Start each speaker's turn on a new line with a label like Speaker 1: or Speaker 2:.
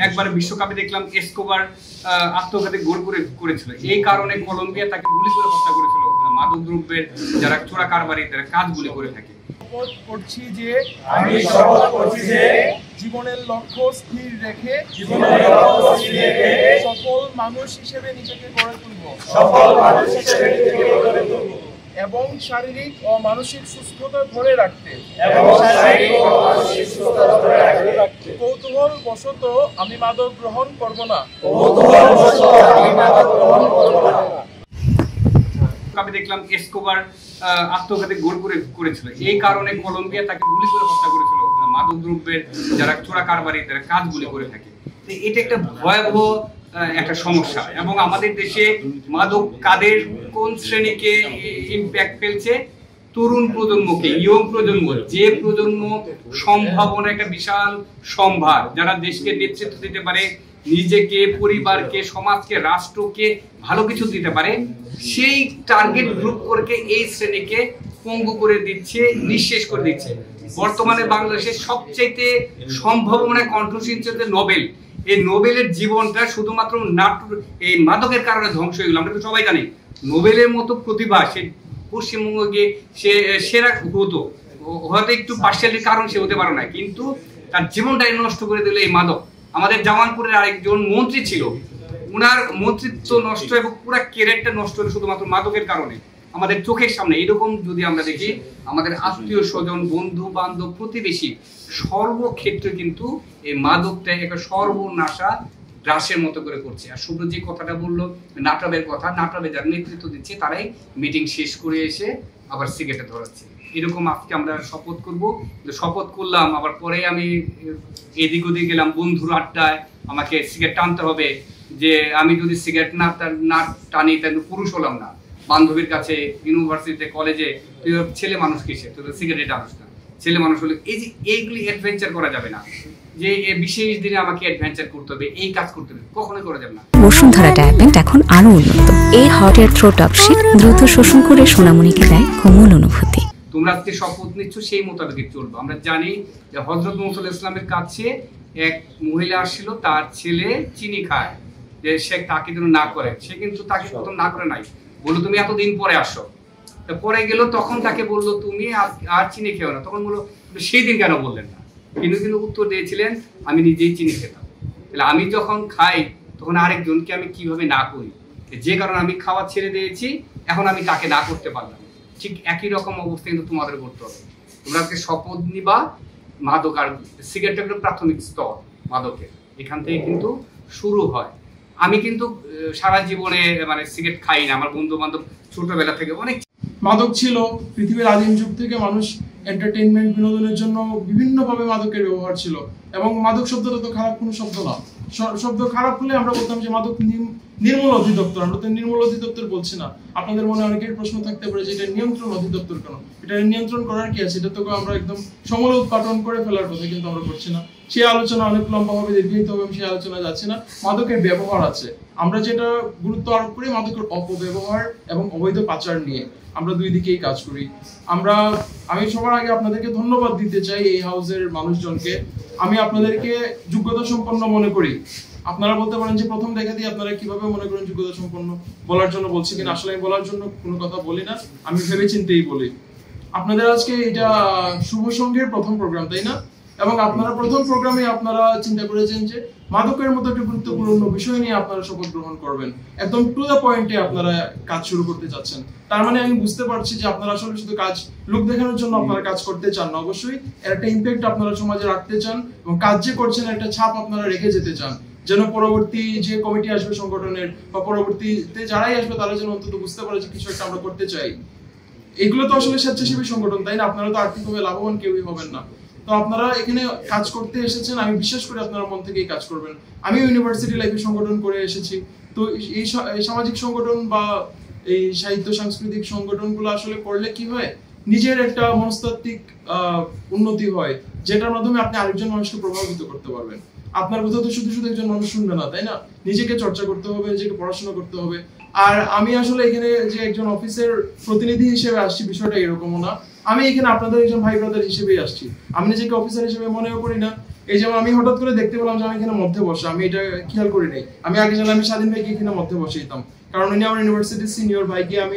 Speaker 1: একবার বিশ্বকাপে দেখলাম এসকোবার আত্মঘাতী গোল করেছিল, এই কারণে কলম্বিয়া তাকে গুলি করে হত্যা করেছিল। মাদক দ্রব্যের যারা চোরা কারবারি তারা কাজগুলি করে থাকে।
Speaker 2: আমি শপথ করছি যে জীবনের লক্ষ্য স্থির রেখে সফল মানুষ হিসেবে নিজেকে গড়ে তুলব এবং শারীরিক ও মানসিক সুস্থতা ধরে রাখতে কৌতূহল বশত আমি মাদক গ্রহণ করব না।
Speaker 1: আমি দেখলাম এসকোবার আত্মঘাতী গোল করেছিল, এই কারণে কলম্বিয়া তাকে গুলি করে হত্যা করেছিল। মাদক দ্রব্যের যারা চোরা কারবারি তারা কাজগুলি করে থাকে। এটা একটা ভয়াবহ একটা সমস্যা এবং আমাদের দেশে মাদক কাদের কোন শ্রেণীকে ইম্প্যাক্ট ফেলছে? তরুণ প্রজন্মকে, ইয়ং প্রজন্ম, যে প্রজন্ম সম্ভাবনা একটা বিশাল সম্ভার, যারা দেশকে নেতৃত্ব দিতে পারে, নিজেকে, পরিবারকে, সমাজকে, রাষ্ট্রকে ভালো কিছু দিতে পারে, সেই টার্গেট গ্রুপ করে এই শ্রেণীকে পঙ্গু করে দিচ্ছে, নিঃশেষ করে দিচ্ছে। বর্তমানে বাংলাদেশের সবচাইতে সম্ভাবনা কণ্ঠশীল হচ্ছে নোবেল। এই নোবেলের জীবনটা শুধুমাত্র এই মাদকের কারণে ধ্বংস হয়ে গেল। আমরা তো সবাই জানি নোবেলের মতো প্রতিভা সে পশ্চিমবঙ্গ গিয়ে সে সেরা হতো, হয়তো একটু পার্সিয়ালিটির কারণ সে হতে পারে না, কিন্তু তার জীবনটাই নষ্ট করে দিল এই মাদক। আমাদের জামালপুরের আরেকজন মন্ত্রী ছিল, উনার মন্ত্রিত্ব নষ্ট এবং পুরো ক্যারেক্টার নষ্ট হলো শুধুমাত্র মাদকের কারণে। আমাদের চোখের সামনে এরকম যদি আমরা দেখি, আমাদের আত্মীয় স্বজন, বন্ধু বান্ধব, প্রতিবেশী, সর্বক্ষেত্রে কিন্তু এই মাদকটা একটা সর্বনাশা গ্রাসের মতো করে করছে। আর শুভ্র যে কথাটা বললো নাটবের কথা, নাটবে যারা নেতৃত্ব দিচ্ছে তারাই মিটিং শেষ করে এসে আবার সিগারেটে ধরাচ্ছে। এরকম আজকে আমরা শপথ করব, শপথ করলাম আবার পরে আমি এদিক ওদিক গেলাম বন্ধুর আড্ডায়, আমাকে সিগারেট টানতে হবে, যে আমি যদি সিগারেট না টানি তাহলে পুরুষ হলাম না। বান্ধবীর কাছে, ইউনিভার্সিটিতে, কলেজে, তুই ছেলে মানুষ কিসে, তুই তো সিগারেট টানিস না, ছেলে মানুষ হলে এই যে এইগুলি অ্যাডভেঞ্চার করা যাবে না, যে বিশেষ দিনে আমাকে অ্যাডভেঞ্চার করতে হবে, এই কাজ করতে হবে, কখনোই করা যাবে না।
Speaker 3: বসুন্ধরা ডায়াপেন্ট এখন আরো উন্নত। এই হট এয়ার থ্রোট অপশন দ্রুত শোষণ করে সোনামণিকে দেয় কোমল অনুভূতি।
Speaker 1: তোমরা আজকে শপথ নিচ্ছ, সেই মোতাবেক চলবো। আমরা জানি যে হযরত মুহাম্মদ ইসলামের কাছে এক মহিলা আসছিল, তার ছেলে চিনি খায়, যে সে তাকে যেন না করে, সে কিন্তু তাকে প্রথম না করে নাই, বললো তুমি এতদিন পরে আসো। পরে গেল, তখন তাকে বললো তুমি আর চিনি খেও না। তখন বললো সেই দিন কেন বললেন না? কিন্তু উত্তর দিয়েছিলেন আমি নিজেই চিনি খেতাম, তাহলে আমি যখন খাই তখন আরেকজনকে আমি কিভাবে না করি, যে কারণে আমি খাওয়া ছেড়ে দিয়েছি, এখন আমি তাকে না করতে পারলাম। ঠিক একই রকম অবস্থা কিন্তু তোমাদের করতে হবে। তোমরা আজকে শপথ নিবা। মাদক আর সিগারেট একটা প্রাথমিক স্তর মাদকের, এখান থেকে কিন্তু শুরু হয়। আমি কিন্তু সারা জীবনে মানে সিগারেট খাই না, আমার বন্ধু বান্ধব ছোটবেলা থেকে অনেক।
Speaker 2: মাদক ছিল পৃথিবীর আদিম যুগ থেকে, মানুষ এন্টারটেইনমেন্ট, বিনোদনের জন্য বিভিন্নভাবে মাদকের ব্যবহার ছিল। এবং মাদক শব্দটা তো খারাপ কোনো শব্দ না। শব্দ খারাপ হলে আমরা বলতাম যে মাদক নির্মূল অধিদপ্তর। আমরা তো নির্মূল অধিদপ্তর বলছি না। আপনাদের মনে অনেকের প্রশ্ন থাকতে পারে যে এটা নিয়ন্ত্রণ অধিদপ্তর কেন, এটা নিয়ন্ত্রণ করার কি আছে? এটা তো আমরা একদম সমূলে উৎপাদন করে ফেলার কথা, কিন্তু আমরা করছি না। সেই আলোচনা অনেক লম্বা হবে, দীর্ঘায়িত হবে, সেই আলোচনা যাচ্ছে না। মাদকের ব্যবহার আছে, আমরা যেটা গুরুত্ব আরোপ করি মাদকের অপব্যবহার এবং অবৈধ পাচার নিয়ে। আমরা দুই দিকেই কাজ করি। আমি সবার আগে আপনাদেরকে ধন্যবাদ দিতে চাই এই হাউসের মানুষজনকে। আমি আপনাদেরকে যোগ্যতা সম্পন্ন মনে করি। আপনারা বলতে পারেন যে প্রথম দেখা দিয়ে আপনারা কিভাবে মনে করেন যোগ্যতা সম্পন্ন? বলার জন্য বলছি কিনা? আসলে আমি বলার জন্য কোনো কথা বলি না, আমি ভেবে চিন্তেই বলি। আপনাদের আজকে এটা শুভ সংঘের প্রথম প্রোগ্রাম, তাই না? এবং আপনারা প্রথম প্রোগ্রামে আপনারা চিন্তা করেছেন যে মাদকের মতো একটা গুরুত্বপূর্ণ বিষয় নিয়ে আপনারা শপথ গ্রহণ করবেন, একদম টু দ্য পয়েন্টে আপনারা কাজ শুরু করতে চাচ্ছেন। তার মানে আমি বুঝতে পারছি যে আপনারা আসলে শুধু কাজ লোক দেখানোর জন্য আপনারা কাজ করতে চান না, অবশ্যই একটা ইম্প্যাক্ট আপনারা সমাজে রাখতে চান এবং কাজ যে করছেন একটা ছাপ আপনারা রেখে যেতে চান, যেন পরবর্তী যে কমিটি আসবে সংগঠনের বা পরবর্তীতে যারাই আসবে তারা যেন অন্তত বুঝতে পারে যে কিছু একটা আমরা করতে চাই। এগুলো তো আসলে স্বেচ্ছাসেবী সংগঠন, তাই না? আপনারা তো আর্থিকভাবে লাভবান কেউই হবেন না। তো আপনারা এখানে কাজ করতে এসেছেন, আমি বিশ্বাস করি আপনারা মন থেকেই কাজ করবেন। আমি ইউনিভার্সিটি লাইফে সংগঠন করে এসেছি, তো এই সামাজিক সংগঠন বা এই সাহিত্য সাংস্কৃতিক সংগঠনগুলো আসলে করলে কি হয়, নিজের একটা মনস্তাত্ত্বিক উন্নতি হয়, যেটার মাধ্যমে আপনি আরেকজন মানুষকে প্রভাবিত করতে পারবেন। আপনার কথা তো শুধু শুধু একজন মানুষ শুনবে না, তাই না? নিজেকে চর্চা করতে হবে, নিজেকে পড়াশোনা করতে হবে। আর আমি আসলে এখানে যে একজন অফিসের প্রতিনিধি হিসেবে আসছি বিষয়টা এরকমও না। আমি এখানে আপনাদের একজন ভাই ব্রাদার হিসেবেই আসছি। আমি নিজেকে অফিসার হিসেবে মনেও করি না, এই যেমন আমি হঠাৎ করে দেখতে পেলাম যে আমি এখানে মধ্যে বসে, আমি এটা খেয়াল করি নাই। আমি আগে জানলে আমি স্বাধীন ভাইকে এখানে মধ্যে বসে দিতাম, কারণ উনি আমার ইউনিভার্সিটির সিনিয়র ভাইকে আমি